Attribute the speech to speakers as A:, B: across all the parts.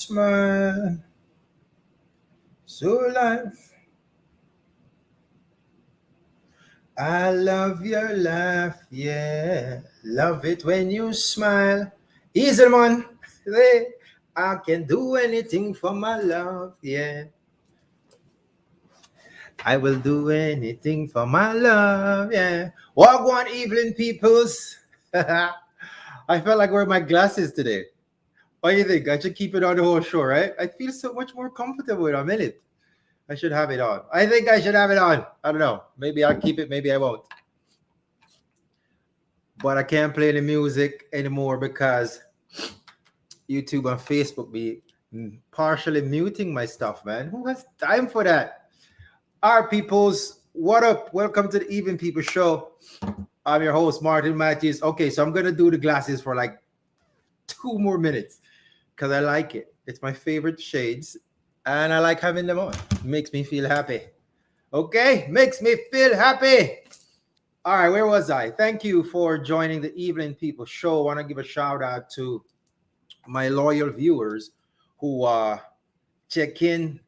A: Smile, so life. I love your laugh, yeah. Love it when you smile. Easy, man. Hey, I can do anything for my love, yeah. I will do anything for my love, yeah. Walk one evening, peoples. I felt like wearing my glasses today. What do you think? I should keep it on the whole show, right? I feel so much more comfortable when I'm in it. I should have it on. I think I should have it on. I don't know. Maybe I'll keep it, maybe I won't. But I can't play the music anymore because YouTube and Facebook be partially muting my stuff, man. Who has time for that? All right, peoples, what up? Welcome to the Even People Show. I'm your host, Martin Matthews. Okay, so I'm going to do the glasses for like 2 more minutes because I like it. It's my favorite shades and I like having them on. It makes me feel happy. Okay, makes me feel happy. All right, where was I? Thank you for joining the Evening People Show. I want to give a shout out to my loyal viewers who check in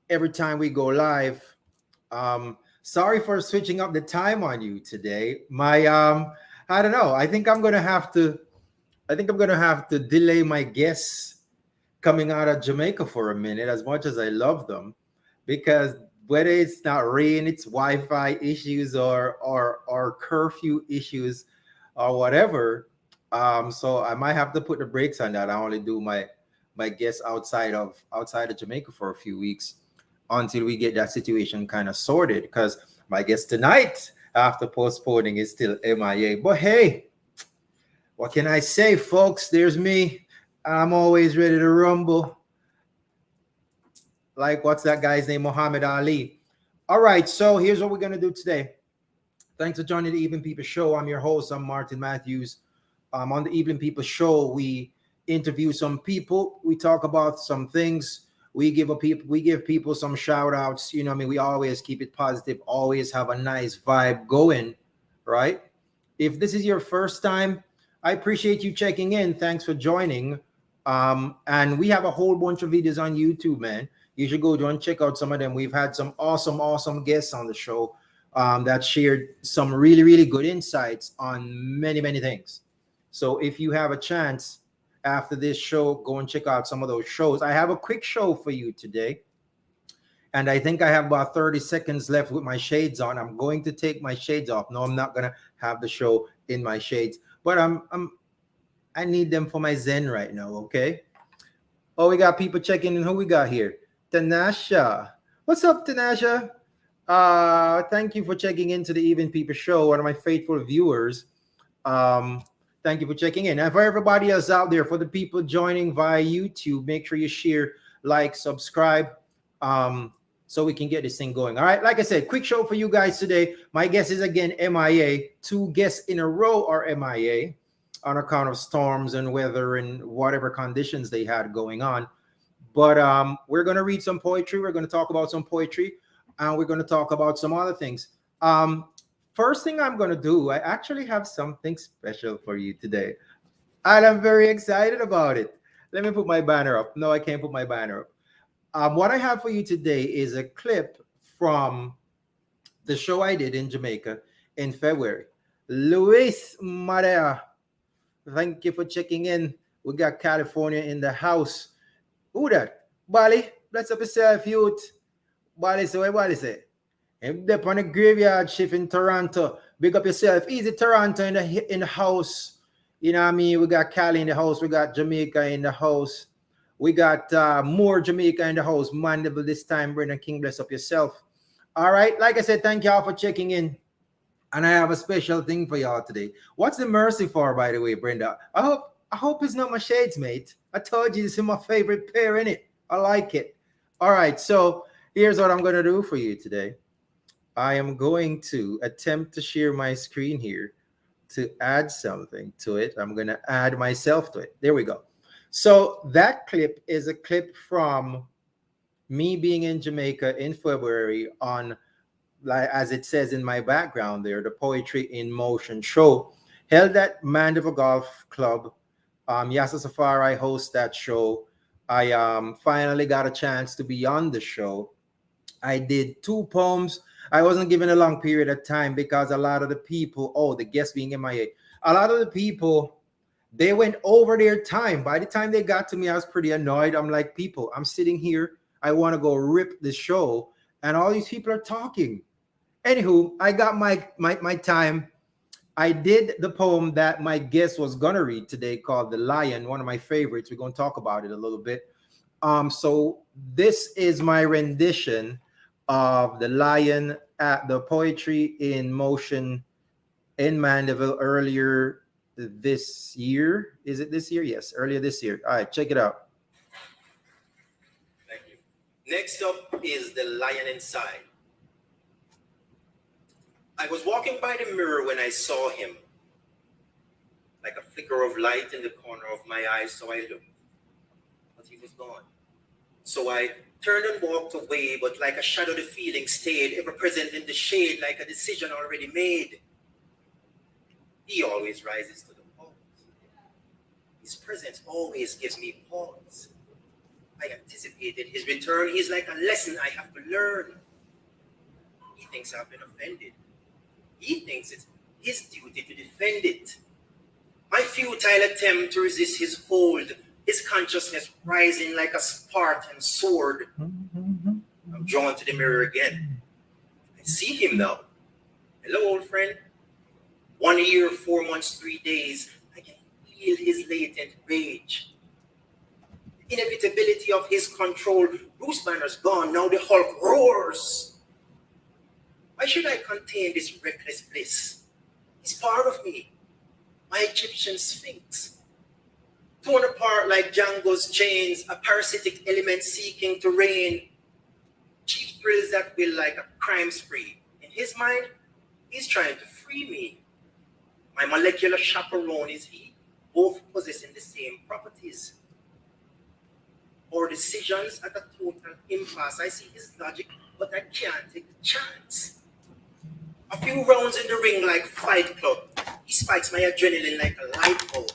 A: every time we go live. Sorry for switching up the time on you today. My I don't know. I think I'm gonna have to delay my guests coming out of Jamaica for a minute, as much as I love them, because whether it's not rain, it's Wi-Fi issues or curfew issues or whatever. So I might have to put the brakes on that. I only do my guests outside of Jamaica for a few weeks until we get that situation kind of sorted. Because my guest tonight, after postponing, is still MIA. But hey, what can I say, folks? There's me. I'm always ready to rumble. Like, what's that guy's name? Muhammad Ali. All right, so here's what we're going to do today. Thanks for joining the Even People Show. I'm your host. I'm Martin Matthews. On the Even People Show, we interview some people. We talk about some things. We give people some shout outs. You know what I mean? We always keep it positive, always have a nice vibe going, right? If this is your first time, I appreciate you checking in. Thanks for joining. And we have a whole bunch of videos on YouTube, man. You should go and check out some of them. We've had some awesome guests on the show that shared some really good insights on many things. So if you have a chance after this show, go and check out some of those shows. I have a quick show for you today. And I think I have about 30 seconds left with my shades on. I'm going to take my shades off. No, I'm not going to have the show in my shades. But I need them for my Zen right now, okay? Oh, we got people checking in. Who we got here? Tanasha. What's up, Tanasha? Thank you for checking into the Even People Show, one of my faithful viewers. Thank you for checking in. And for everybody else out there, for the people joining via YouTube, make sure you share, like, subscribe, so we can get this thing going. All right, like I said, quick show for you guys today. My guest is again MIA. 2 guests in a row are MIA on account of storms and weather and whatever conditions they had going on. But we're going to read some poetry. We're going to talk about some poetry, and we're going to talk about some other things. First thing I'm going to do, I actually have something special for you today, and I'm very excited about it. Let me put my banner up. No, I can't put my banner up. What I have for you today is a clip from the show I did in Jamaica in February. Luis Marea, thank you for checking in. We got California in the house. Who that? Bali, bless up yourself, youth. Bali say, what Bali say? If they're on a graveyard shift in Toronto, big up yourself. Easy Toronto in the house. You know what I mean? We got Cali in the house. We got Jamaica in the house. We got more Jamaica in the house. Mandeville this time. Brendan King, bless up yourself. All right. Like I said, thank y'all for checking in. And I have a special thing for y'all today. What's the mercy for, by the way, Brenda? I hope it's not my shades, mate. I told you this is my favorite pair in it. I like it. All right. So here's what I'm gonna do for you today. I am going to attempt to share my screen here to add something to it. I'm going to add myself to it. There we go. So that clip is a clip from me being in Jamaica in February on, like as it says in my background there, the Poetry in Motion show held at Mandeville Golf Club. Yasa Safari hosts that show. I finally got a chance to be on the show. I did two poems. I wasn't given a long period of time because a lot of the people, the guests being MIA, a lot of the people, they went over their time. By the time they got to me, I was pretty annoyed. I'm like, people, I'm sitting here. I want to go rip the show. And all these people are talking. Anywho, I got my time. I did the poem that my guest was going to read today called The Lion, one of my favorites. We're going to talk about it a little bit. So this is my rendition of The Lion at the Poetry in Motion in Mandeville earlier this year. Is it this year? Yes, earlier this year. All right, check it out. Thank you. Next up is The Lion Inside. I was walking by the mirror when I saw him, like a flicker of light in the corner of my eye, so I looked, but he was gone. So I turned and walked away, but like a shadow, the feeling stayed, ever present in the shade, like a decision already made. He always rises to the pause. His presence always gives me pause. I anticipated his return. He's like a lesson I have to learn. He thinks I've been offended. He thinks it's his duty to defend it. My futile attempt to resist his hold, his consciousness rising like a Spartan sword. I'm drawn to the mirror again. I see him now. Hello, old friend. 1 year, 4 months, 3 days. I can feel his latent rage. The inevitability of his control. Bruce Banner's gone. Now the Hulk roars. Why should I contain this reckless bliss? He's part of me. My Egyptian sphinx. Torn apart like Django's chains, a parasitic element seeking to reign. Cheap thrills that will like a crime spree. In his mind, he's trying to free me. My molecular chaperone is he, both possessing the same properties. Our decisions at a total impasse. I see his logic, but I can't take the chance. A few rounds in the ring like Fight Club. He spikes my adrenaline like a light bulb.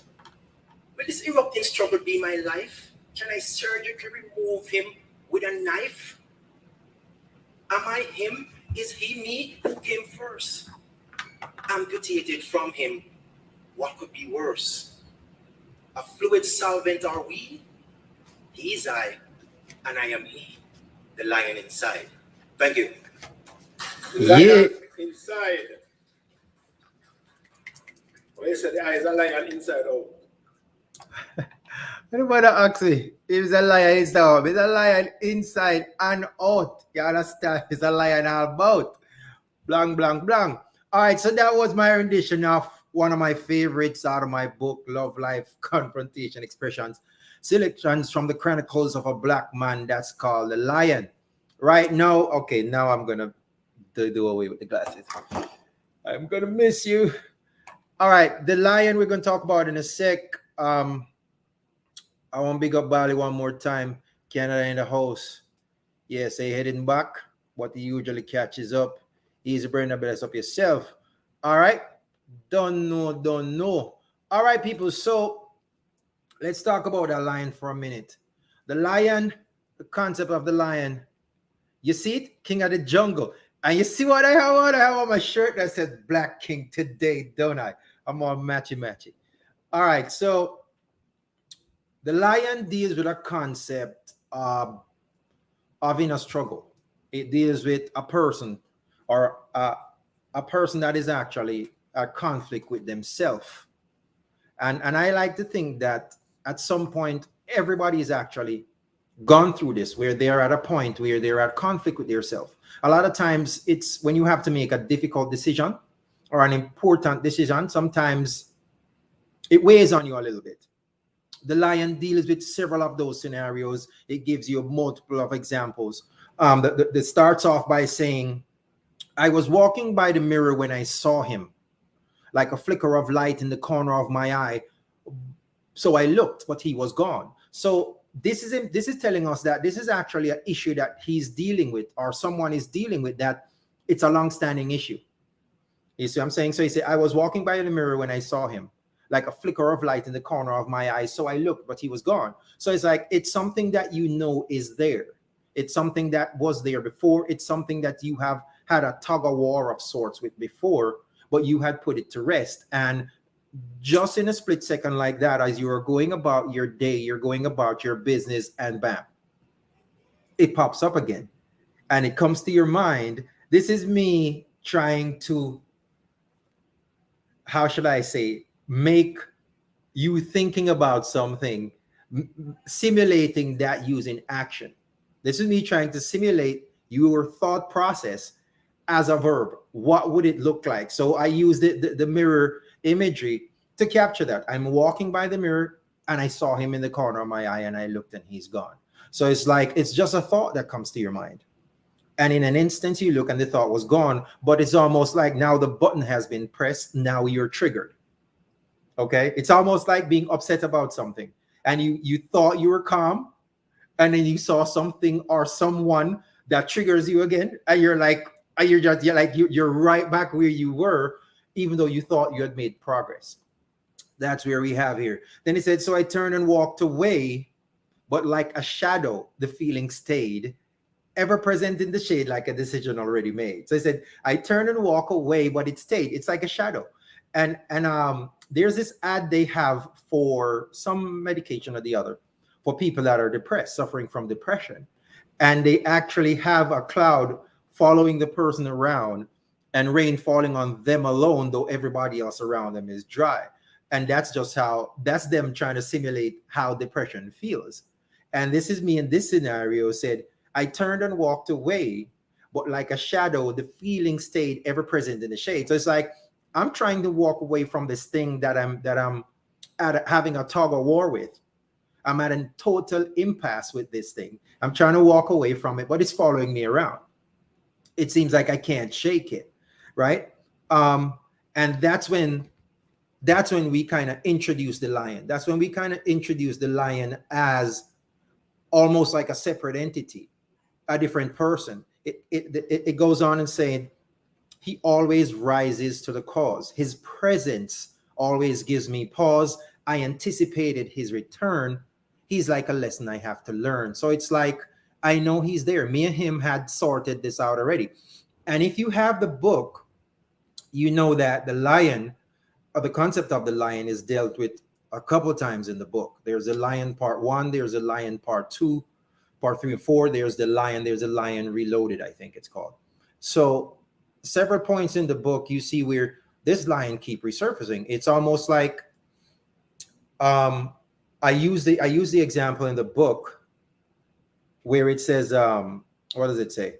A: Will this erupting struggle be my life? Can I surgically remove him with a knife? Am I him? Is he me? Who came first? Amputated from him. What could be worse? A fluid solvent are we? He is I, and I am he, the lion inside. Thank you.
B: Lion inside. Well, you said the eyes are lion inside out.
A: What about that, Oxy? He's a lion inside out. He's a lion inside and out. You understand? He's a lion all about. Blank, blank, blank. All right, so that was my rendition of one of my favorites out of my book, Love, Life, Confrontation, Expressions, Selections from the Chronicles of a Black Man. That's called The Lion. Right now, okay, now I'm going to do away with the glasses. I'm going to miss you. All right, The Lion we're going to talk about in a sec. I want to big up Bali one more time. Canada in the house. Yes, they heading back. What he usually catches up. Easy Brenda, bless up yourself. All right. Don't know. All right, people. So let's talk about that lion for a minute. The lion, the concept of the lion. You see it? King of the jungle. And you see what I have on? I have on my shirt that says Black King today, don't I? I'm all matchy matchy. All right, so the lion deals with a concept of inner struggle. It deals with a person or a person that is actually a conflict with themselves. And I like to think that at some point everybody is actually gone through this where they're at a point where they're at conflict with themselves. A lot of times it's when you have to make a difficult decision or an important decision, sometimes it weighs on you a little bit. The lion deals with several of those scenarios. It gives you multiple of examples. That starts off by saying, I was walking by the mirror when I saw him, like a flicker of light in the corner of my eye. So I looked, but he was gone. So this is telling us that this is actually an issue that he's dealing with, or someone is dealing with, that it's a long-standing issue. You see what I'm saying? So he said, I was walking by the mirror when I saw him, like a flicker of light in the corner of my eye. So I looked, but he was gone. So it's like, it's something that you know is there. It's something that was there before. It's something that you have had a tug of war of sorts with before, but you had put it to rest. And just in a split second like that, as you are going about your day, you're going about your business, and bam, it pops up again. And it comes to your mind. This is me trying to, how should I say, make you thinking about something, simulating that using action. This is me trying to simulate your thought process as a verb. What would it look like? So I used the mirror imagery to capture that. I'm walking by the mirror and I saw him in the corner of my eye and I looked and he's gone. So it's like, it's just a thought that comes to your mind. And in an instant you look and the thought was gone, but it's almost like now the button has been pressed. Now you're triggered. Okay. It's almost like being upset about something and you thought you were calm, and then you saw something or someone that triggers you again. And you're like, and you're right back where you were, even though you thought you had made progress. That's where we have here. Then he said, so I turned and walked away, but like a shadow, the feeling stayed, ever present in the shade, like a decision already made. So I said, I turned and walked away, but it stayed. It's like a shadow. And there's this ad they have for some medication or the other for people that are depressed, suffering from depression. And they actually have a cloud following the person around and rain falling on them alone, though everybody else around them is dry. And that's just that's them trying to simulate how depression feels. And this is me in this scenario said, I turned and walked away, but like a shadow, the feeling stayed ever present in the shade. So it's like, I'm trying to walk away from this thing that I'm having a tug of war with. I'm at a total impasse with this thing. I'm trying to walk away from it, but it's following me around. It seems like I can't shake it, right? And that's when we kind of introduce the lion. That's when we kind of introduce the lion as almost like a separate entity, a different person. It goes on and saying, he always rises to the cause. His presence always gives me pause. I anticipated his return. He's like a lesson I have to learn. So it's like, I know he's there. Me and him had sorted this out already. And if you have the book, you know that the lion, or the concept of the lion, is dealt with a couple of times in the book. There's a lion part 1, there's a lion part 2, part 3 and 4, there's a lion reloaded, I think it's called. So several points in the book you see where this lion keep resurfacing. It's almost like I use the example in the book where it says what does it say?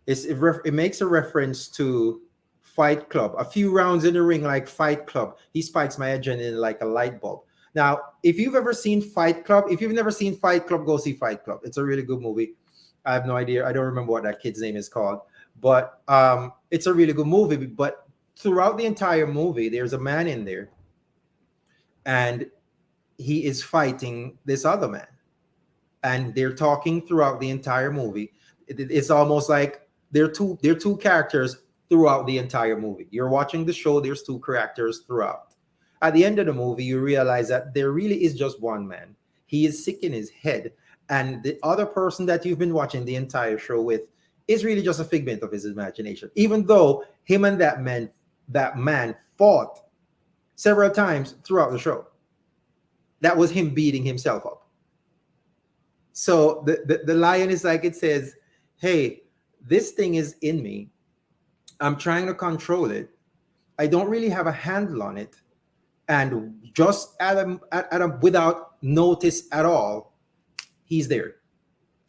A: It makes a reference to Fight Club. A few rounds in the ring like Fight Club. He spikes my adrenaline like a light bulb. Now, if you've ever seen Fight Club, if you've never seen Fight Club, go see Fight Club. It's a really good movie. I have no idea. I don't remember what that kid's name is called, but it's a really good movie. But throughout the entire movie, there's a man in there, and he is fighting this other man, and they're talking throughout the entire movie. It's almost like they're two characters throughout the entire movie. You're watching the show, there's two characters throughout. At the end of the movie, you realize that there really is just one man. He is sick in his head, and the other person that you've been watching the entire show with is really just a figment of his imagination. Even though him and that man fought several times throughout the show. That was him beating himself up. So the lion is like, it says, hey, this thing is in me. I'm trying to control it. I don't really have a handle on it. And just without notice at all, he's there.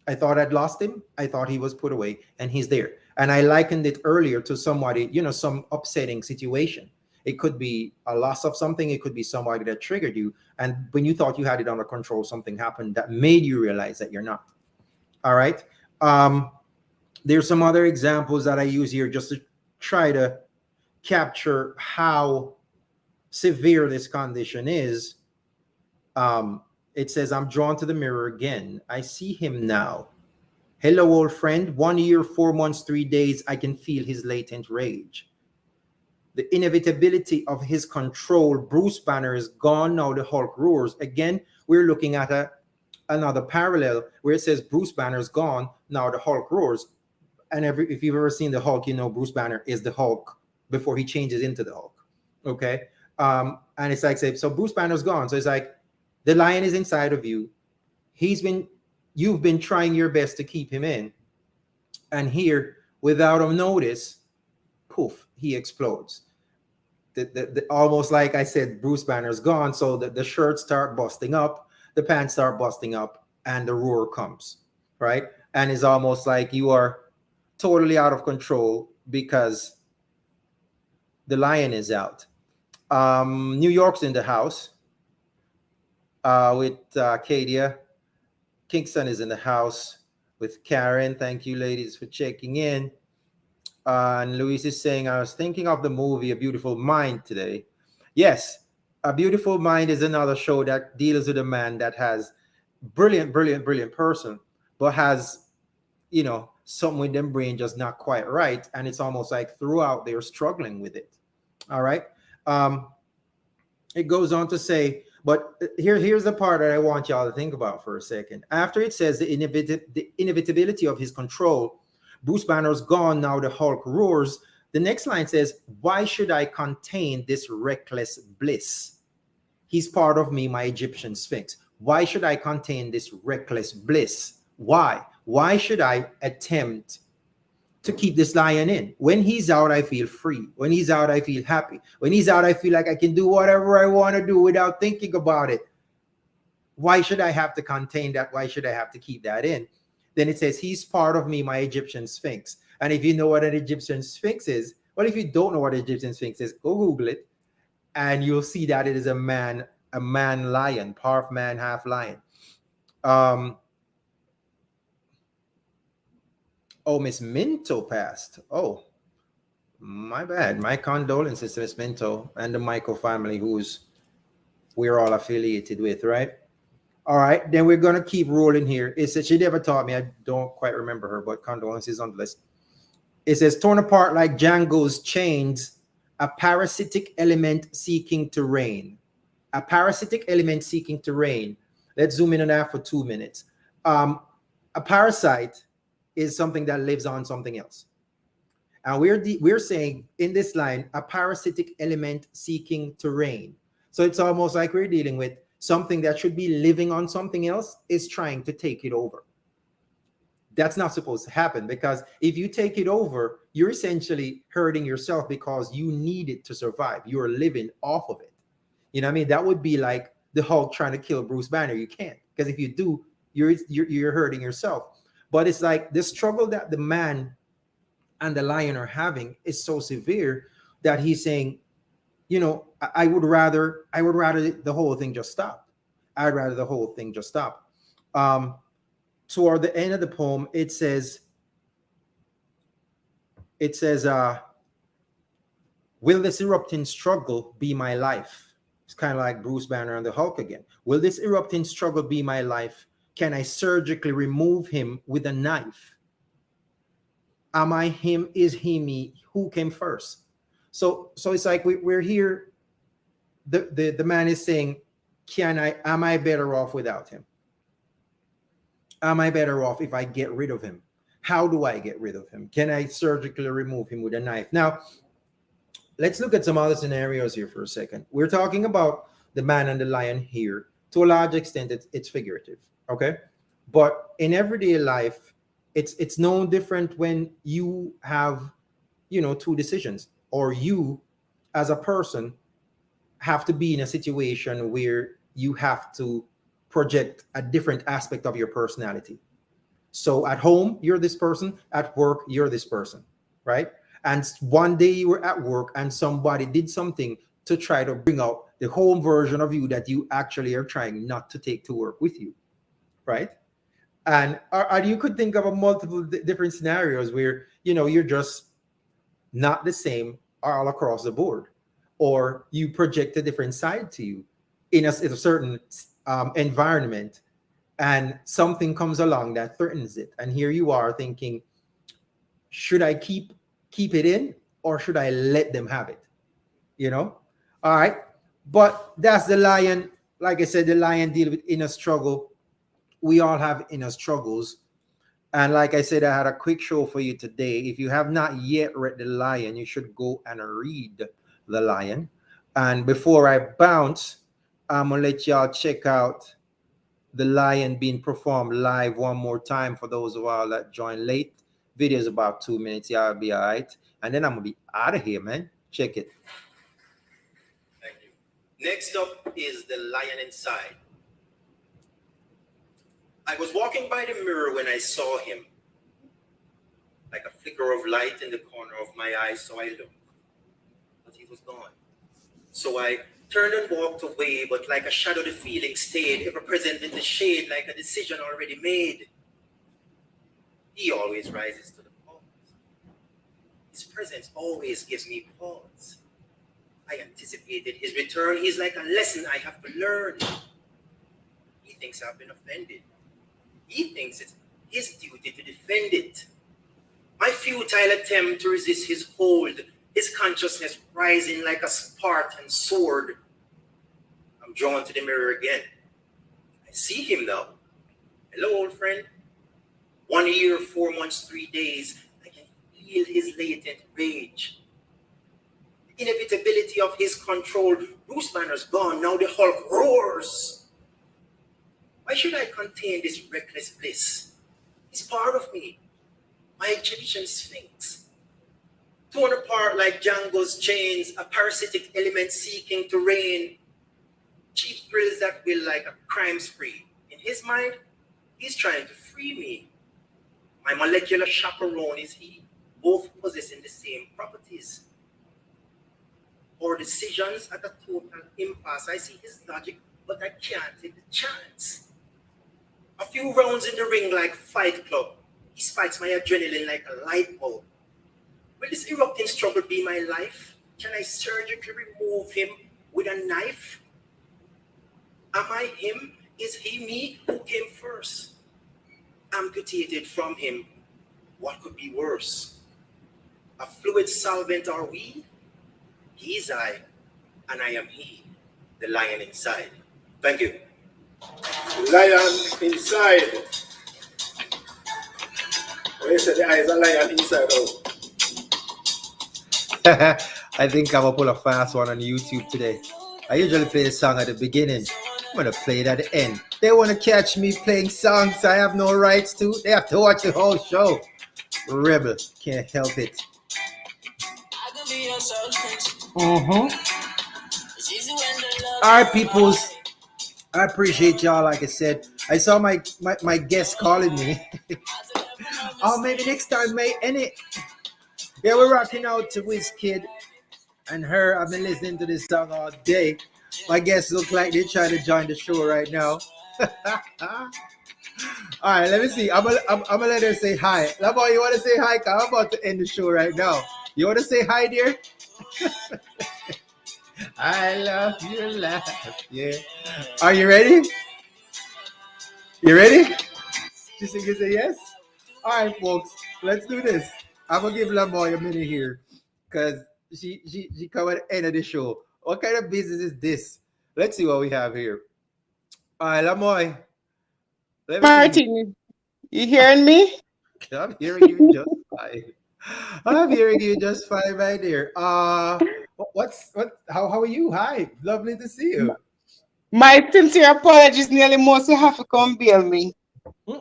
A: I thought I'd lost him. I thought he was put away, and he's there. And I likened it earlier to somebody, some upsetting situation. It could be a loss of something. It could be somebody that triggered you. And when you thought you had it under control, something happened that made you realize that you're not. All right. There's some other examples that I use here just to try to capture how severe this condition is. It says, I'm drawn to the mirror again. I see him now. Hello, old friend. 1 year, 4 months, 3 days. I can feel his latent rage. The inevitability of his control. Bruce Banner is gone. Now the Hulk roars. Again, we're looking at another parallel where it says Bruce Banner's gone. Now the Hulk roars. And if you've ever seen the Hulk, Bruce Banner is the Hulk before he changes into the Hulk. Okay. And it's like, so Bruce Banner's gone. So it's like, the lion is inside of you. You've been trying your best to keep him in. And here, without a notice, poof, he explodes. Almost like I said, Bruce Banner's gone. So the shirts start busting up, the pants start busting up, and the roar comes, right? And it's almost like you are totally out of control because the lion is out. New York's in the house. With Kadia. Kingston is in the house with Karen. Thank you, ladies, for checking in. And Luis is saying, I was thinking of the movie A Beautiful Mind today. Yes, A Beautiful Mind is another show that deals with a man that has brilliant person, but has, something with them brain just not quite right. And it's almost like throughout they're struggling with it. All right. It goes on to say, but here's the part that I want y'all to think about for a second. After it says the inevitability of his control, Bruce Banner's gone, now the Hulk roars. The next line says, why should I contain this reckless bliss? He's part of me, my Egyptian Sphinx. Why should I contain this reckless bliss? Why? Why should I attempt to keep this lion in? When he's out, I feel free. When he's out, I feel happy. When he's out, I feel like I can do whatever I want to do without thinking about it. Why should I have to contain that? Why should I have to keep that in? Then it says, he's part of me, my Egyptian Sphinx. And if you know what an Egyptian Sphinx is, well, if you don't know what an Egyptian Sphinx is, go Google it. And you'll see that it is a man lion, half man, half lion. Oh, Miss Minto passed. Oh, my bad. My condolences to Miss Minto and the Michael family, we're all affiliated with, right? All right, then we're gonna keep rolling here. It says she never taught me. I don't quite remember her, but condolences on the list. It says torn apart like Django's chains, a parasitic element seeking to reign. A parasitic element seeking to reign. Let's zoom in on that for 2 minutes. A parasite is something that lives on something else. And we're saying in this line, a parasitic element seeking to reign. So it's almost like we're dealing with something that should be living on something else is trying to take it over. That's not supposed to happen, because if you take it over, you're essentially hurting yourself because you need it to survive. You're living off of it. You know what I mean? That would be like the Hulk trying to kill Bruce Banner. You can't, because if you do, you're hurting yourself. But it's like the struggle that the man and the lion are having is so severe that he's saying, I would rather the whole thing just stop. I'd rather the whole thing just stop. Toward the end of the poem, it says, will this erupting struggle be my life? It's kind of like Bruce Banner and the Hulk again. Will this erupting struggle be my life? Can I surgically remove him with a knife? Am I him? Is he me? Who came first? So it's like we're here. The man is saying, am I better off without him? Am I better off if I get rid of him? How do I get rid of him? Can I surgically remove him with a knife? Now, let's look at some other scenarios here for a second. We're talking about the man and the lion here. To a large extent, it's figurative, okay? But in everyday life, it's no different when you have, two decisions, or you, as a person, have to be in a situation where you have to project a different aspect of your personality. So at home, you're this person. At work, you're this person, right? And one day you were at work and somebody did something to try to bring out the home version of you that you actually are trying not to take to work with you, right? And or you could think of a multiple different scenarios where you're just not the same all across the board, or you project a different side to you in a certain environment, and something comes along that threatens it, and here you are thinking, should I keep it in, or should I let them have it? All right. But that's the lion. Like I said, the lion deal with inner struggle. We all have inner struggles. And like I said, I had a quick show for you today. If you have not yet read The Lion, you should go and read The Lion. And before I bounce, I'm going to let y'all check out The Lion being performed live one more time for those of y'all that join late. Video's about 2 minutes. Y'all be all right. And then I'm going to be out of here, man. Check it. Thank you. Next up is The Lion Inside. I was walking by the mirror when I saw him. Like a flicker of light in the corner of my eye, so I looked. But he was gone. So I turned and walked away, but like a shadow the feeling stayed, ever present in the shade, like a decision already made. He always rises to the pause. His presence always gives me pause. I anticipated his return. He's like a lesson I have to learn. He thinks I've been offended. He thinks it's his duty to defend it. My futile attempt to resist his hold, his consciousness rising like a Spartan sword. I'm drawn to the mirror again. I see him now. Hello, old friend. 1 year, 4 months, 3 days. I can feel his latent rage. The inevitability of his control. Bruce Banner's gone. Now the Hulk roars. Why should I contain this reckless bliss? He's part of me, my Egyptian sphinx. Torn apart like Django's chains, a parasitic element seeking to reign. Cheap thrills that will like a crime spree. In his mind, he's trying to free me. My molecular chaperone is he, both possessing the same properties. Our decisions at a total impasse. I see his logic, but I can't take the chance. A few rounds in the ring like Fight Club. He spikes my adrenaline like a light bulb. Will this erupting struggle be my life? Can I surgically remove him with a knife? Am I him? Is he me? Who came first? Amputated from him. What could be worse? A fluid solvent are we? He is I, and I am he, the lion inside. Thank you.
B: Lion inside. When you say the eye is a lion inside out.
A: I think I'm gonna pull a fast one on YouTube today. I usually play the song at the beginning. I'm gonna play it at the end. They want to catch me playing songs I have no rights to. They have to watch the whole show. Rebel, can't help it. All right, peoples. I appreciate y'all. Like I said, I saw my guest calling me. Oh, maybe next time, mate. Yeah, we're rocking out to Wizkid and her. I've been listening to this song all day. My guests look like they're trying to join the show right now. All right, let me see. I'm gonna let her say hi. Lamoy, you want to say hi? I'm about to end the show right now. You want to say hi, dear? I love your laugh. Yeah. Are you ready? You ready? She said you say yes? All right, folks. Let's do this. I'm gonna give Lamoy a minute here because she covered the end of the show. What kind of business is this? Let's see what we have here. All right, Lamoy. Let me see.
C: Martin, you hearing me?
A: I'm hearing you just fine. I'm hearing you just fine, my dear. How are you? Hi, lovely to see you.
C: My sincere apologies, nearly most you have to come bail me.
A: Hmm,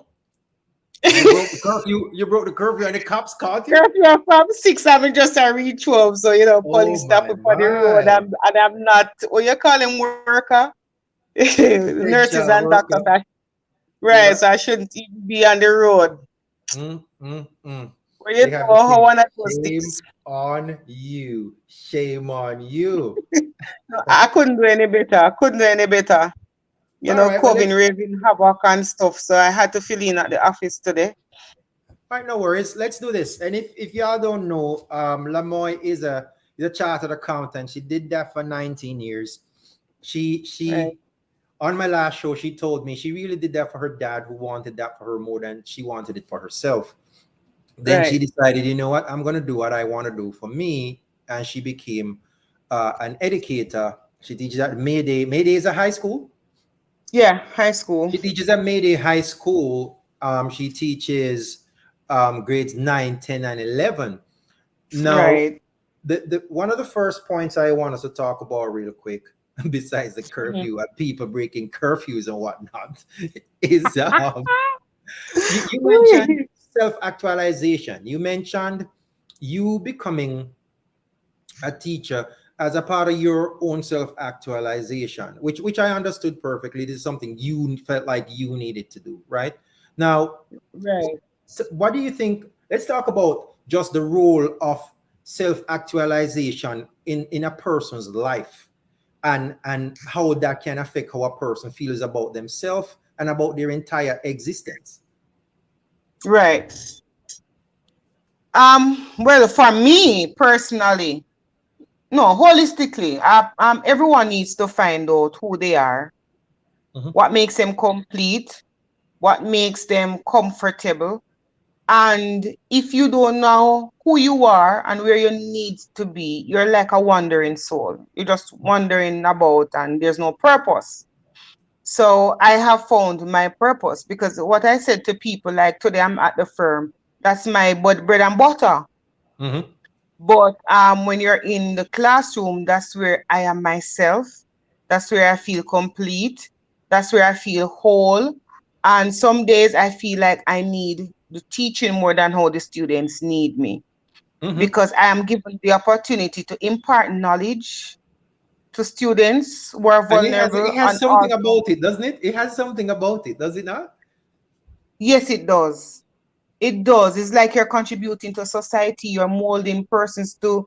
A: you broke the curfew. You broke the curfew, and the cops caught you.
C: Curfew from 6, I'm just a reach 12, so
A: Oh
C: police stop
A: my
C: me for the road.
A: my!
C: I'm not what you call him worker. Nurses and
A: Essential
C: doctors
A: worker.
C: are right,
A: Yeah.
C: so I shouldn't even be on the road.
A: Mm, mm, mm.
C: But
A: They have to
C: how
A: say,
C: one of those
A: shame
C: things.
A: on you. Shame on you.
C: No, I couldn't do any better. I couldn't do any better.
A: All right. Well,
C: COVID raving havoc and stuff. So I had to fill in at the office today.
A: all right, no worries. Let's do this. And if y'all don't know, Lamoy is a chartered accountant. She did that for 19 years. She
C: Right,
A: on my last show, she told me she really did that for her dad, who wanted that for her more than she wanted it for herself. Then she
C: right.
A: decided, you know what, I'm gonna do what I want to do for me, and she became an educator. She teaches at Mayday. Mayday is a high school.
C: Yeah, high school.
A: She teaches at Mayday High School. She teaches grades 9, 10, and 11. Now,
C: Right.
A: the one of the first points I want us to talk about real quick, besides the
C: Mhm.
A: curfew and people breaking curfews and whatnot, is you mentioned
C: Whee!
A: self-actualization. You mentioned you becoming a teacher as a part of your own self-actualization, which I understood perfectly. This is something you felt like you needed to do, right? Now,
C: Right.
A: what do you think? Let's talk about just the role of self-actualization in a person's life, and how that can affect how a person feels about themselves and about their entire existence.
C: Right. Well, for me personally, no, holistically, everyone needs to find out who they are,
A: Mhm,
C: what makes them complete, what makes them comfortable. And if you don't know who you are and where you need to be, you're like a wandering soul. You're just wandering about and there's no purpose. So I have found my purpose because what I said to people, like today I'm at the firm, that's my bread and butter.
A: mhm,
C: But when you're in the classroom, that's where I am myself. That's where I feel complete. That's where I feel whole. And some days I feel like I need the teaching more than how the students need me
A: mhm.
C: because I am given the opportunity to impart knowledge to students who are
A: And it has
C: vulnerable
A: it has
C: and
A: something
C: also,
A: about it, doesn't it? It has something about it, does it not?
C: yes, it does. It does. It's like you're contributing to society. You're molding persons to,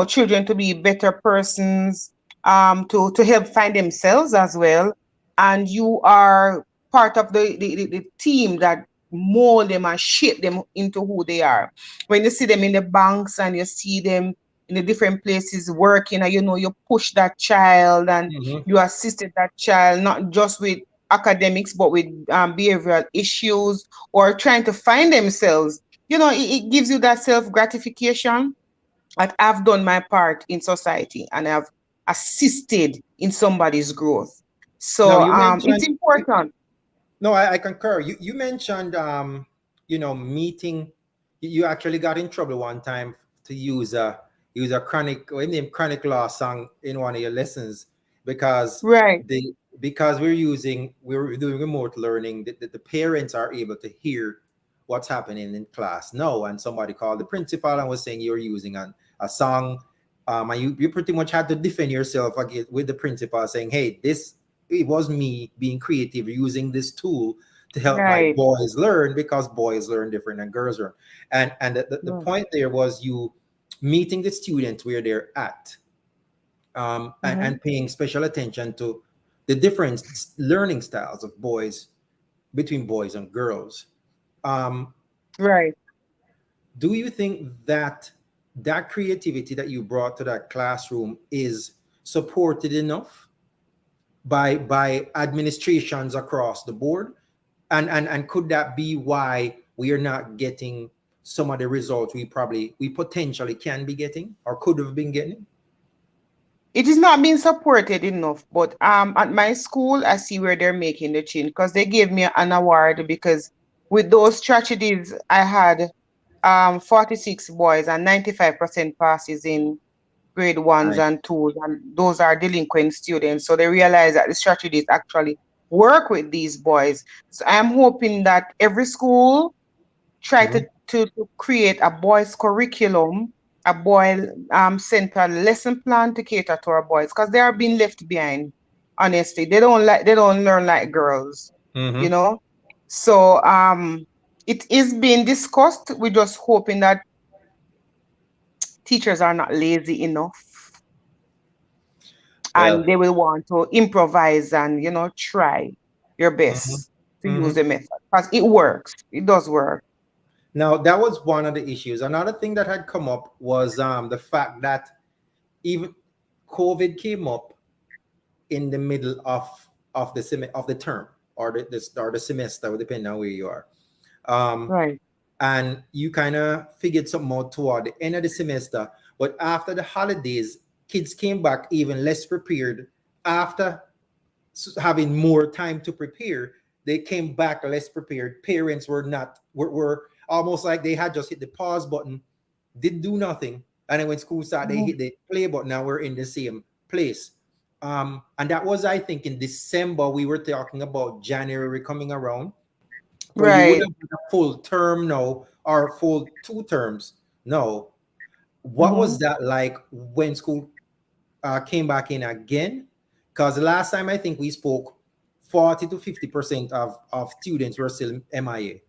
C: children to be better persons, to help find themselves as well. And you are part of the team that mold them and shape them into who they are. When you see them in the banks and you see them in the different places working, and you push that child and
A: Mhm.
C: you assisted that child, not just with academics, but with behavioral issues or trying to find themselves, it gives you that self gratification that I've done my part in society and I've assisted in somebody's growth.
A: Now
C: So
A: you
C: it's
A: mentioned
C: important.
A: no, I concur. You mentioned meeting. You actually got in trouble one time to use a chronic or name chronic law song in one of your lessons because
C: Right,
A: because we're doing remote learning. The parents are able to hear what's happening in class. No, and somebody called the principal and was saying you're using a song. And you pretty much had to defend yourself with the principal saying, hey, this it was me being creative using this tool to help my
C: right.
A: boys learn because boys learn different than girls learn. And the
C: Mm-hmm.
A: point there was you meeting the students where they're at, and paying special attention to the different learning styles of boys between boys and girls. Um,
C: Right.
A: do you think that that creativity that you brought to that classroom is supported enough by administrations across the board, and could that be why we are not getting some of the results we potentially can be getting or could have been getting?
C: It is not being supported enough, but at my school, I see where they're making the change because they gave me an award because with those tragedies, I had 46 boys and 95% passes in grade ones
A: Nice.
C: and twos, and those are delinquent students. So they realize that the strategies actually work with these boys. So I'm hoping that every school try
A: Mhm.
C: to create a boys curriculum, a boy centered lesson plan to cater to our boys, because they are being left behind. Honestly, they don't learn like girls, you
A: Mhm.
C: know. So it is being discussed. We're just hoping that teachers are not lazy enough
A: Well.
C: and they will want to improvise and try your
A: Mhm.
C: best to use
A: Mhm.
C: the method because it works. It does work.
A: Now that was one of the issues. Another thing that had come up was the fact that even COVID came up in the middle of of the term or the semester, depending on where you are. Um,
C: Right.
A: and you kind of figured something out toward the end of the semester. But after the holidays, kids came back even less prepared. After having more time to prepare, they came back less prepared. Parents were not were almost like they had just hit the pause button, didn't do nothing, and then when school started, they
C: Mhm.
A: hit the play button. Now we're in the same place. And that was, I think, in December. We were talking about January coming around, where you would
C: Right.
A: have a full term now or full 2 terms. No, what was
C: Mhm.
A: that like when school came back in again? Because the last time I think we spoke, 40 to 50% of students were still MIA.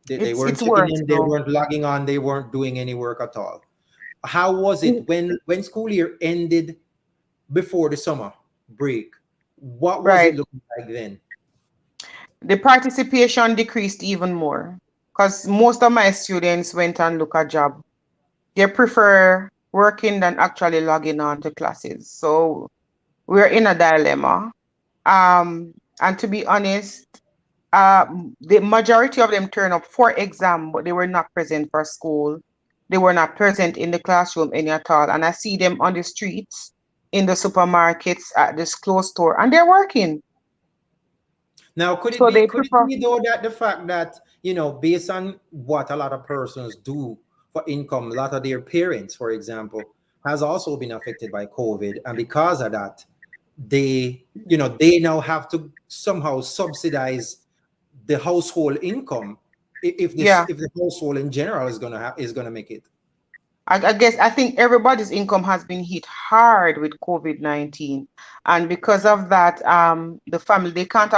A: They weren't
C: It's
A: checking
C: worse
A: in, they
C: now.
A: weren't logging on, they weren't doing any work at all. How was it
C: Mm.
A: when school year ended before the summer break? What was it
C: Right.
A: looking like then?
C: The participation decreased even more because most of my students went and look a job. They prefer working than actually logging on to classes. So we're in a dilemma. And to be honest, the majority of them turn up for exam, but they were not present for school. They were not present in the classroom any at all. And I see them on the streets, in the supermarkets, at this clothes store, and they're working.
A: Now,
C: So they
A: could it
C: prefer,
A: be though that the fact that, based on what a lot of persons do for income, a lot of their parents, for example, has also been affected by COVID, and because of that, they now have to somehow subsidize the household income if this
C: yeah.
A: if the household in general is gonna make it.
C: I guess I think everybody's income has been hit hard with COVID-19. And because of that, the family, they can't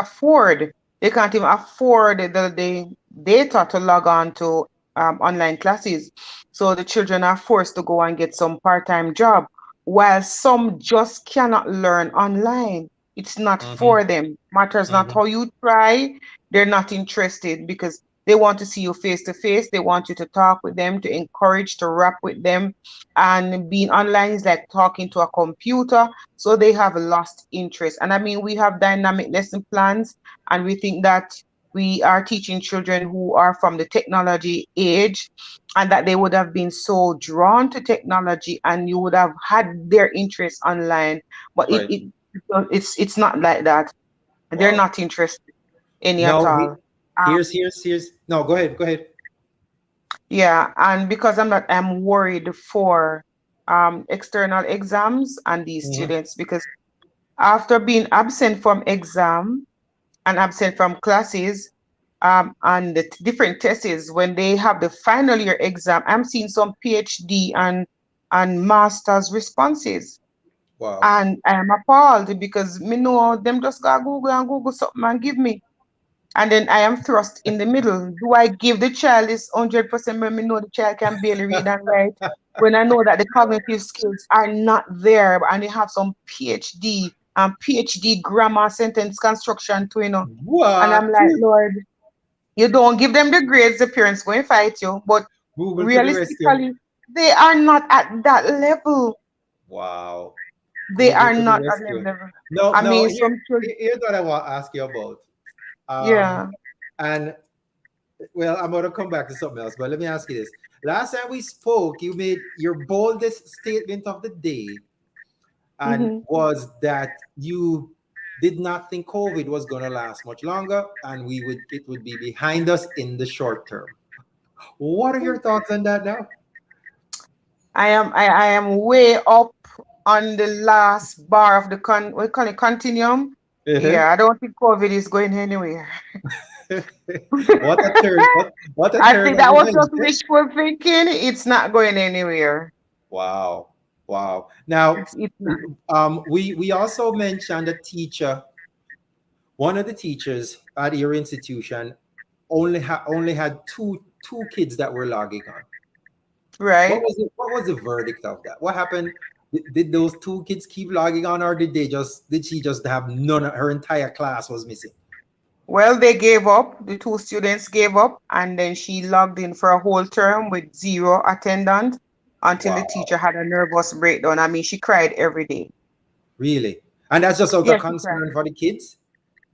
C: even afford the data to log on to online classes. So the children are forced to go and get some part-time job, while some just cannot learn online. It's not
A: Hmm.
C: for them. Matters not
A: Hmm.
C: how you try, they're not interested because they want to see you face to face. They want you to talk with them, to encourage, to rap with them. And being online is like talking to a computer. So they have lost interest. And I mean, we have dynamic lesson plans, and we think that we are teaching children who are from the technology age and that they would have been so drawn to technology and you would have had their interest online. But
A: Right.
C: it's not like that. They're
A: Wow.
C: not interested any at
A: No,
C: all.
A: here's no, go ahead, go ahead.
C: Yeah, and because I'm worried for external exams and these
A: Hmm.
C: students because after being absent from exam and absent from classes and the different tests, when they have the final year exam, I'm seeing some PhD and master's responses.
A: Wow.
C: And I am appalled because me know them just go Google and Google something and give me. And then I am thrust in the middle. Do I give the child this 100% when me know the child can barely read and write? When I know that the cognitive skills are not there and they have some PhD and PhD grammar, sentence construction too, And I'm
A: What?
C: like, Lord, you don't give them the grades, the parents going to fight you. But
A: Google to the rescue.
C: realistically, they are not at that level.
A: Wow.
C: They
A: Google
C: are
A: to the
C: not at that
A: rescue.
C: level.
A: No,
C: I
A: no,
C: mean, some children,
A: here's what I want to ask you about. Um,
C: yeah.
A: and well, I'm gonna come back to something else, but let me ask you this. Last time we spoke, you made your boldest statement of the day, and
C: Hmm.
A: was that did not think COVID was going to last much longer, and it would be behind us in the short term. What are your thoughts on that now?
C: I am way up on the last bar of the we call it continuum.
A: Uh-huh.
C: Yeah, I don't think COVID is going anywhere.
A: What a turn! What a
C: I
A: turn
C: think
A: of
C: that was
A: events!
C: just wishful thinking. It's not going anywhere.
A: Wow, wow. Now,
C: It's not.
A: we also mentioned a teacher. One of the teachers at your institution only had two kids that were logging on.
C: Right.
A: What was the verdict of that? What happened? Did those two kids keep logging on, or did she just have none? Her entire class was missing.
C: Well, they gave up. The two students gave up, and then she logged in for a whole term with zero attendance until the
A: Wow,
C: teacher had a nervous breakdown. I mean, she cried every day.
A: really? And that's just out of
C: Yes, she cried.
A: concern for the kids.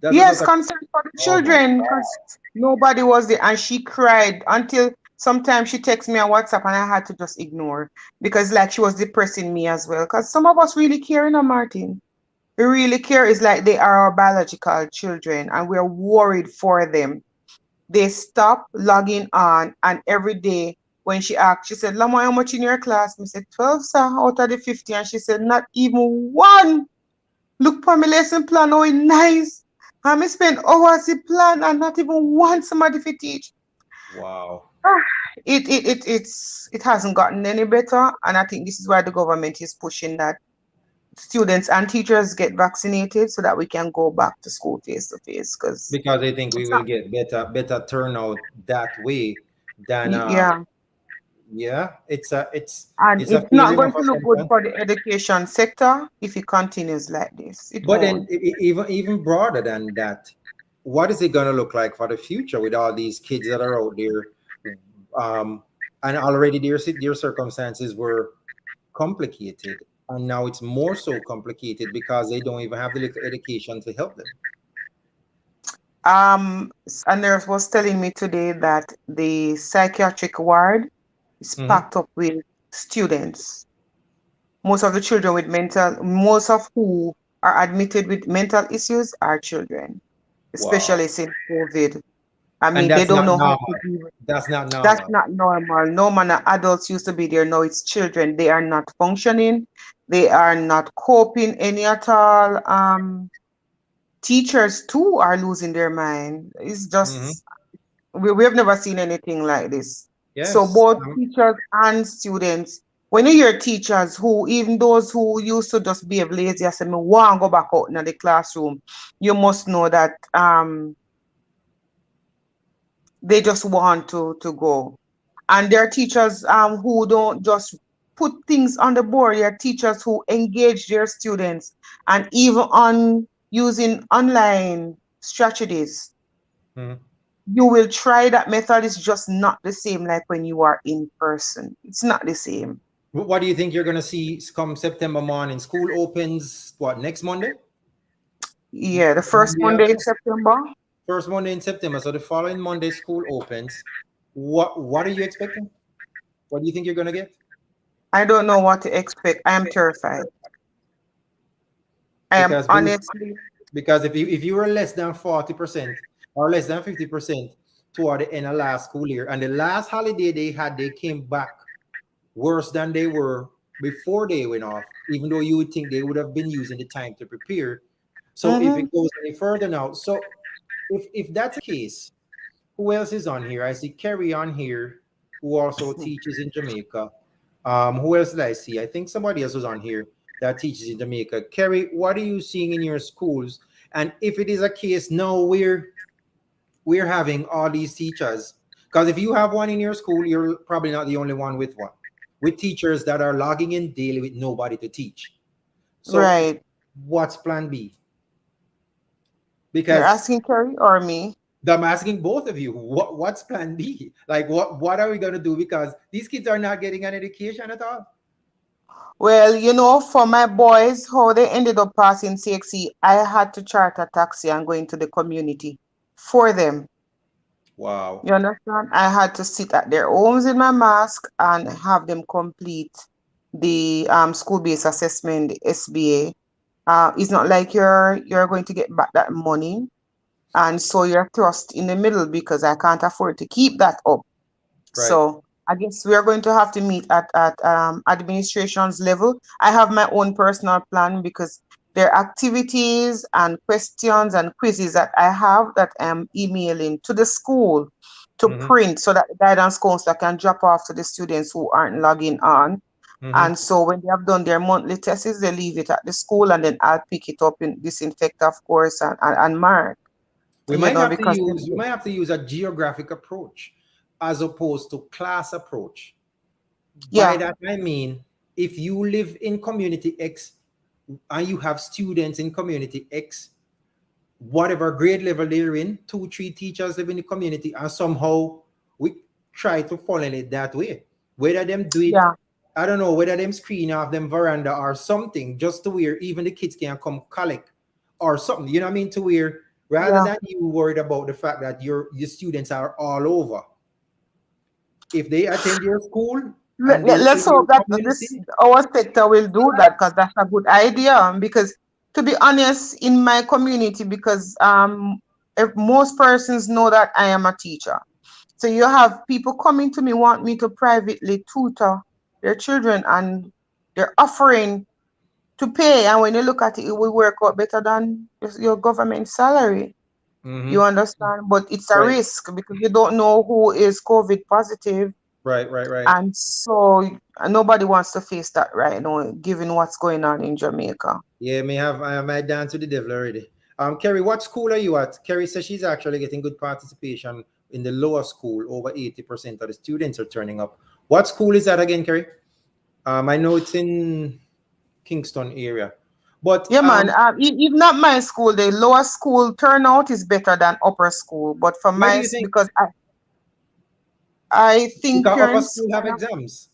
A: That's just
C: Yes,
A: out of
C: concern for the
A: oh my
C: children
A: god!
C: because nobody was there, and she cried until sometimes she texted me on WhatsApp, and I had to just ignore because like she was depressing me as well. Because some of us really care, you know, Martin. We really care. It's like they are our biological children, and we're worried for them. They stop logging on, and every day when she asked, she said, Lamoy, how much in your class? I said, 12, sir, out of the 50. And she said, not even one. Look for my lesson plan, oh, it's nice. And me spend hours in plan and not even one somebody to teach.
A: Wow.
C: Ah, it hasn't gotten any better. And I think this is why the government is pushing that students and teachers get vaccinated so that we can go back to school face to face. Because
A: Because I think we
C: it's
A: will
C: not,
A: get better turnout that way than
C: yeah.
A: yeah,
C: And
A: it's a
C: it's
A: fair
C: not going
A: enough
C: to look good
A: assumption.
C: for the education sector if it continues like this. It
A: But then
C: won't.
A: even broader than that, what is it going to look like for the future with all these kids that are out there? Um, and already their circumstances were complicated, and now it's more so complicated because they don't even have the little education to help them.
C: A nurse was telling me today that the psychiatric ward is
A: Hmm.
C: packed up with students. Most of the children with most of who are admitted with mental issues are children,
A: Wow,
C: especially since COVID. I
A: and
C: mean, they
A: that's
C: don't
A: not
C: know how
A: normal.
C: to deal with.
A: That's not
C: That's
A: normal.
C: not normal. Normal adults used to be there. Now it's children. They are not functioning. They are not coping any at all. Teachers too are losing their mind. It's
A: Hmm.
C: just we have never seen anything like this. So
A: Yes.
C: both teachers and students, when you hear teachers who, even those who used to just behave lazy, I say, me want go back out in the classroom, you must know that they just want to go. And there are teachers who don't just put things on the board. There are teachers who engage their students and even on using online strategies.
A: Mhm.
C: You will try that method. It's just not the same like when you are in person. It's not the same.
A: What do you think you're going to see come September morning? School opens what, next Monday?
C: Yeah, the first
A: Monday
C: Monday in
A: after?
C: September.
A: First Monday in September. So the following Monday, school opens. What are you expecting? What do you think you're going to get?
C: I don't know what to expect. I am terrified. I am
A: Because
C: honestly,
A: because if you were less than 40% or less than 50% toward the end of last school year, and the last holiday they had, they came back worse than they were before they went off, even though you would think they would have been using the time to prepare. So if
C: mhm.
A: it goes any further now, so if that's the case, who else is on here? I see Kerry on here, who also teaches in Jamaica. Who else did I see? I think somebody else was on here that teaches in Jamaica. Kerry, what are you seeing in your schools? And if it is a case now we're having all these teachers, because if you have one in your school, you're probably not the only one with one. With teachers that are logging in daily with nobody to teach. So
C: Right.
A: what's plan B?
C: You're
A: Because
C: asking Kerry or me?
A: I'm asking both of you, what's plan B? Like what are we gonna do? Because these kids are not getting an education at all.
C: Well, for my boys, how they ended up passing CXC, I had to charter a taxi and go into the community for them.
A: Wow.
C: You understand? I had to sit at their homes in my mask and have them complete the school-based assessment, the SBA, It's not like you're going to get back that money, and so you're thrust in the middle because I can't afford to keep that up.
A: Right.
C: So I guess we are going to have to meet at administration's level. I have my own personal plan because there are activities and questions and quizzes that I have that I'm emailing to the school to
A: Mm-hmm.
C: print so that the guidance counselor can drop off to the students who aren't logging on.
A: Mm-hmm.
C: And so when they have done their monthly tests, they leave it at the school and then I'll pick it up in disinfect, of course, and mark, because
A: We might have to use a geographic approach as opposed to class approach. By
C: yeah,
A: that I mean, if you live in community X and you have students in community X, whatever grade level they're in, two, three teachers live in the community, and somehow we try to follow it that way. Whether them do it,
C: yeah,
A: I don't know, whether them screen off them veranda or something, just to where even the kids can come collect or something. You know what I mean? To where rather
C: yeah.
A: than you worried about the fact that your students are all over, if they attend your school and they live
C: Let's
A: in your
C: hope that this
A: community,
C: our sector will do that because that's a good idea. Because to be honest, in my community, because if most persons know that I am a teacher, so you have people coming to me want me to privately tutor their children, and they're offering to pay. And when you look at it, it will work out better than your government salary. You
A: mm-hmm.
C: understand? But it's a
A: Right,
C: risk because you don't know who is COVID positive,
A: right.
C: and so nobody wants to face that right now, given what's going on in Jamaica.
A: Yeah, I have my dance with the devil already. Kerry, what school are you at? Kerry says she's actually getting good participation in the lower school. Over 80% of the students are turning up. What school is that again, Kerry? I know it's in Kingston area. But
C: Yeah, man. Even at my school, the lower school turnout is better than upper school. But for
A: why do
C: my,
A: you think?
C: because I think
A: Because upper
C: parents
A: school have
C: kind of,
A: exams.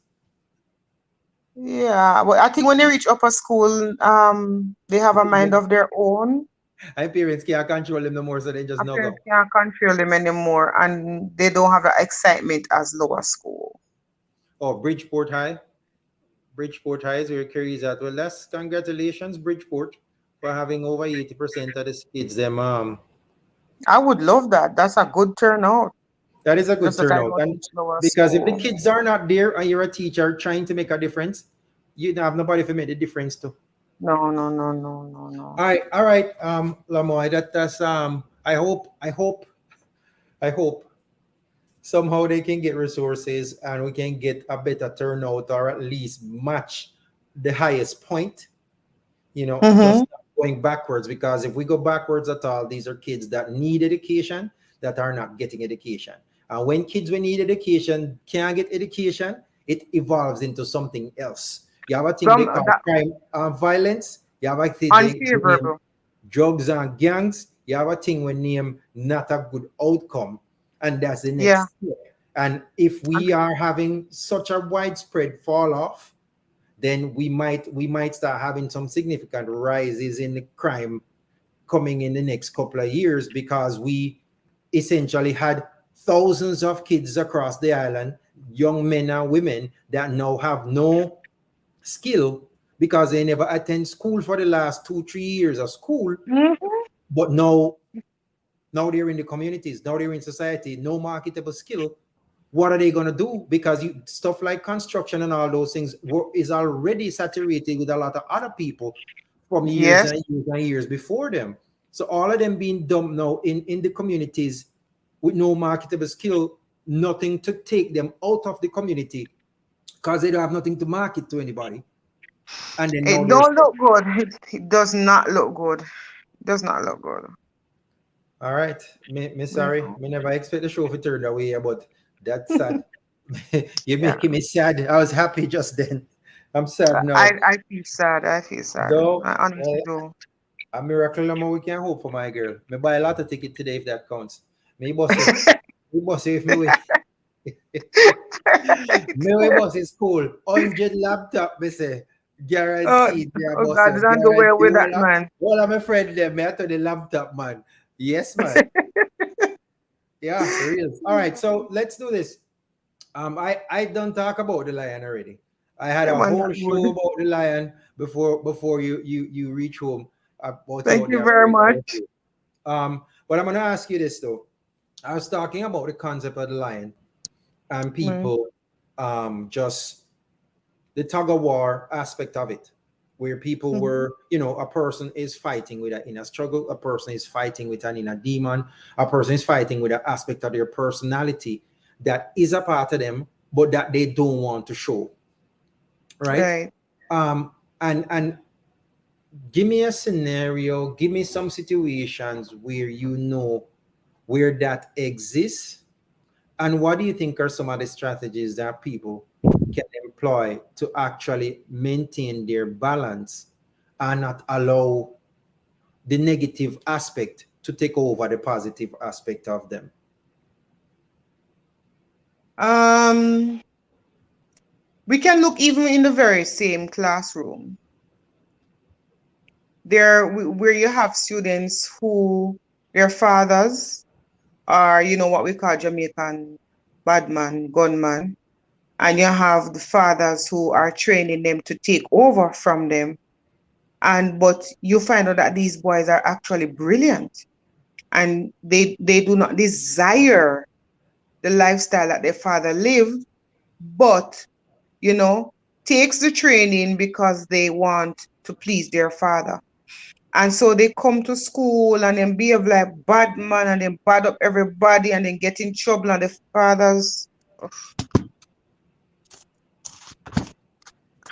C: yeah. But I think when they reach upper school, they have a mind of their own.
A: And parents can't control them no more, so they just
C: Our
A: no
C: parents
A: go.
C: can't control them anymore, and they don't have the excitement as lower school.
A: Oh, Bridgeport High. Bridgeport High is where Kerry is at. Well, that's congratulations, Bridgeport, for having over 80% of the kids.
C: I would love that. That's a good turnout.
A: That is a good
C: Just that I
A: turnout.
C: don't
A: And
C: teach lower
A: because if the
C: school.
A: kids are not there and you're a teacher trying to make a difference, you don't have nobody to make the difference to.
C: No, no, no, no, no, no.
A: All right, Lamoy, that's I hope somehow they can get resources and we can get a better turnout or at least match the highest point,
C: Mm-hmm.
A: just not going backwards, because if we go backwards at all, these are kids that need education that are not getting education. And when kids will need education can't get education, it evolves into something else. You have a thing they
C: From
A: call
C: that
A: crime and violence. You have a thing they name
C: unfavorable.
A: drugs and gangs. You have a thing we name not a good outcome. And that's the
C: Yeah.
A: next step. And if we are having such a widespread fall off, then we might start having some significant rises in the crime coming in the next couple of years, because we essentially had thousands of kids across the island, young men and women that now have no skill because they never attend school for the last 2 3 years of school,
C: Mm-hmm.
A: but now they're in the communities, now they're in society, no marketable skill. What are they going to do? Because stuff like construction and all those things is already saturated with a lot of other people from years
C: Yes.
A: and years and years before them. So all of them being dumped now in the communities with no marketable skill, nothing to take them out of the community because they don't have nothing to market to anybody. And then now
C: It
A: they're
C: don't
A: stuck.
C: look good. It does not look good. It does not look good.
A: All right. Me sorry.
C: No.
A: Me never expect the show to turn that way, but that's sad. You're
C: Yeah.
A: making me sad. I was happy just then. I'm sad now.
C: I feel sad. I feel sad.
A: Though,
C: I honestly do.
A: a miracle no more we can hope for, my girl. Me buy a lot of ticket today if that counts. Me boss say, me boss say if me win. Me we boss is cool. 100 laptop, me say.
C: Oh,
A: Guaranteed, yeah,
C: oh
A: boss.
C: God, don't go well
A: Guaranteed.
C: with that man.
A: All of my friend them, me I tell the laptop man. Yes, man. Yeah, for real. All right, so let's do this. I don't talk about the lion already. I had
C: Yeah,
A: a
C: man,
A: whole
C: that
A: show
C: good.
A: about the lion, before you reach home about
C: Thank
A: out
C: you
A: there.
C: very much.
A: But I'm gonna ask you this though. I was talking about the concept of the lion and
C: Mm,
A: people just the tug of war aspect of it, where people
C: mhm.
A: were, a person is fighting with an inner struggle, a person is fighting with an inner demon, a person is fighting with an aspect of their personality that is a part of them, but that they don't want to show, right?
C: Right.
A: Um, and give me a scenario, give me some situations where where that exists. And what do you think are some of the strategies that people can employ to actually maintain their balance and not allow the negative aspect to take over the positive aspect of them?
C: Um, we can look even in the very same classroom. Where you have students who their fathers are, what we call Jamaican badman, gunman, and you have the fathers who are training them to take over from them. And but you find out that these boys are actually brilliant, and they do not desire the lifestyle that their father lived, but you know takes the training because they want to please their father. And so they come to school and then behave like bad man and then bad up everybody and then get in trouble and the fathers.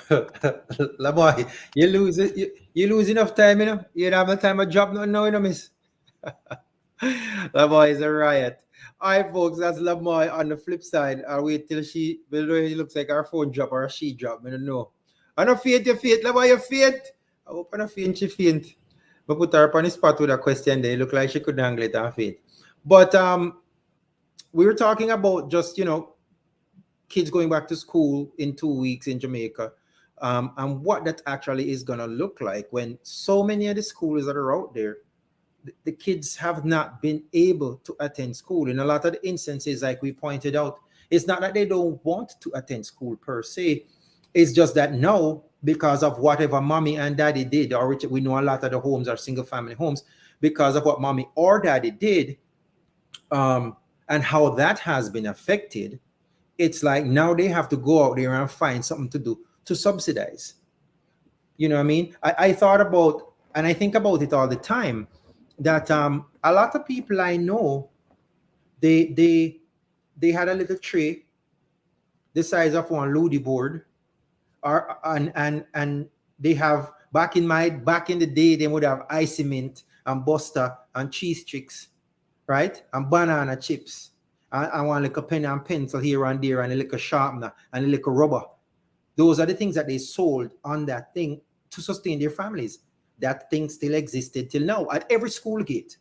A: Lamoy, you lose it. You lose enough time, You don't have no time a job, no, no, miss. Lamoy is a riot. All right, folks, that's Lamoy. On the flip side, I'll wait till by the way, it looks like our phone drop or she drop. I don't know. I don't faint, you faint. Lamoy, you faint. I hope I don't faint, she faint. But put her up on the spot with a question there. It looked like she could handle it and faint. But we were talking about just, kids going back to school in 2 weeks in Jamaica, and what that actually is going to look like when so many of the schools that are out there, the kids have not been able to attend school. In a lot of the instances, like we pointed out, it's not that they don't want to attend school per se. It's just that now, because of whatever mommy and daddy did, or which we know a lot of the homes are single family homes, because of what mommy or daddy did, and how that has been affected, it's like now they have to go out there and find something to do to subsidize. You know what I mean? I thought about, and I think about it all the time, that a lot of people I know, they had a little tray the size of one Ludi board, or and they have back in the day they would have icy mint and buster and cheese tricks, right? And banana chips. And one little pen and pencil here and there, and a little sharpener and a little rubber. Those are the things that they sold on that thing to sustain their families. That thing still existed till now at every school gate,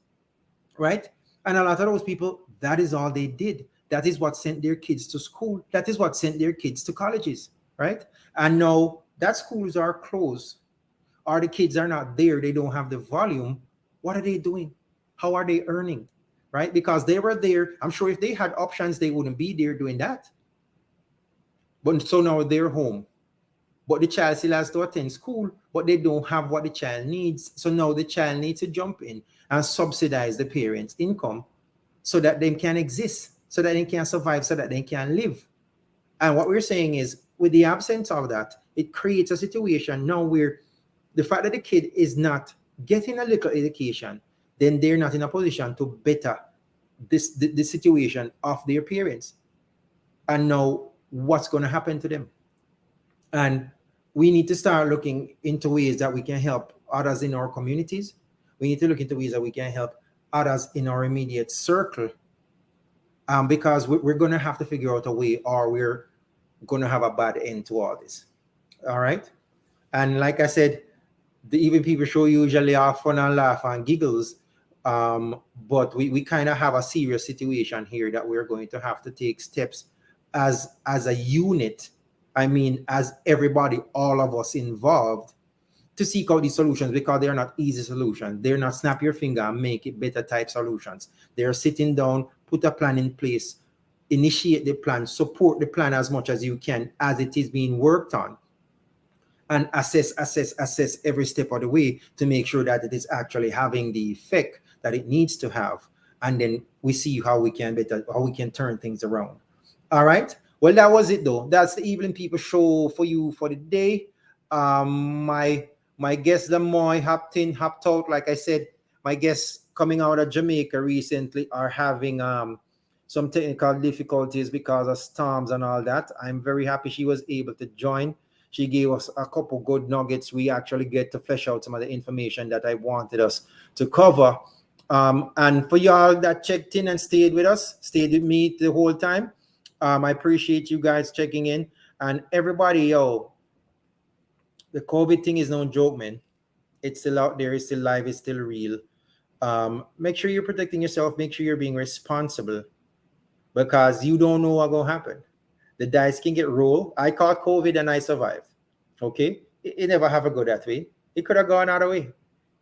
A: right? And a lot of those people, that is all they did. That is what sent their kids to school. That is what sent their kids to colleges, right? And now that schools are closed, or the kids are not there, they don't have the volume. What are they doing? How are they earning? Right? Because they were there. I'm sure if they had options, they wouldn't be there doing that. But so now they're home. But the child still has to attend school, but they don't have what the child needs. So now the child needs to jump in and subsidize the parents' income so that they can exist, so that they can survive, so that they can live. And what we're saying is, with the absence of that, it creates a situation now where the fact that the kid is not getting a little education, then they're not in a position to better the situation of their parents. And now what's going to happen to them? And we need to start looking into ways that we can help others in our communities. We need to look into ways that we can help others in our immediate circle, because we're going to have to figure out a way, or we're going to have a bad end to all this. All right. And like I said, the even people show usually are fun and laugh and giggles. But we kind of have a serious situation here that we're going to have to take steps as a unit. I mean, as everybody, all of us involved, to seek out these solutions, because they're not easy solutions. They're not snap your finger and make it better type solutions. They're sitting down, put a plan in place, initiate the plan, support the plan as much as you can as it is being worked on, and assess every step of the way to make sure that it is actually having the effect that it needs to have. And then we see how we can turn things around. All right. Well, that was it though. That's the Evening People show for you for the day. My guest Lamoy hopped out. Like I said, my guests coming out of Jamaica recently are having some technical difficulties because of storms and all that. I'm very happy she was able to join. She gave us a couple good nuggets. We actually get to flesh out some of the information that I wanted us to cover. And for y'all that checked in and stayed with us, stayed with me the whole time, I appreciate you guys checking in. And everybody, yo, the COVID thing is no joke, man. It's still out there. It's still live. It's still real. Make sure you're protecting yourself. Make sure you're being responsible, because you don't know what's going to happen. The dice can get rolled. I caught COVID and I survived. Okay? It never have to go that way. It could have gone other way.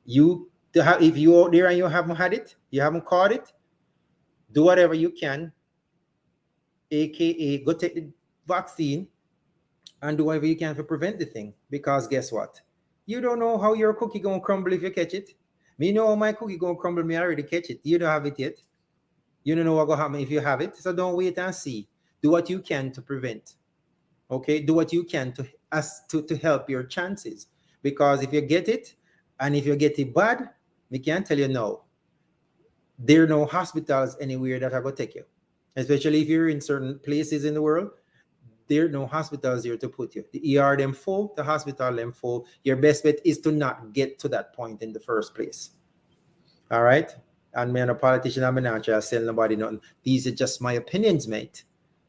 A: If you're out there and you haven't had it, you haven't caught it, do whatever you can, aka go take the vaccine and do whatever you can to prevent the thing. Because guess what? You don't know how your cookie gonna crumble if you catch it. Me know how my cookie gonna crumble, me already catch it. You don't have it yet. You don't know what gonna happen if you have it. So don't wait and see. Do what you can to prevent. Okay? Do what you can to help your chances. Because if you get it, and if you get it bad, we can't tell you no. There are no hospitals anywhere that are going to take you. Especially if you're in certain places in the world, there are no hospitals here to put you. The ER them full, the hospital them full. Your best bet is to not get to that point in the first place. All right? And me and a politician, I'm not trying to tell nobody nothing. These are just my opinions, mate.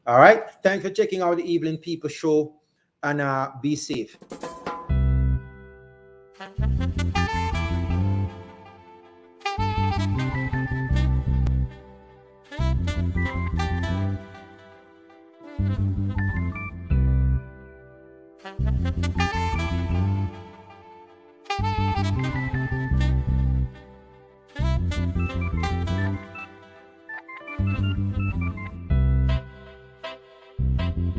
A: All right? Thanks for checking out the Evening People show, and be safe.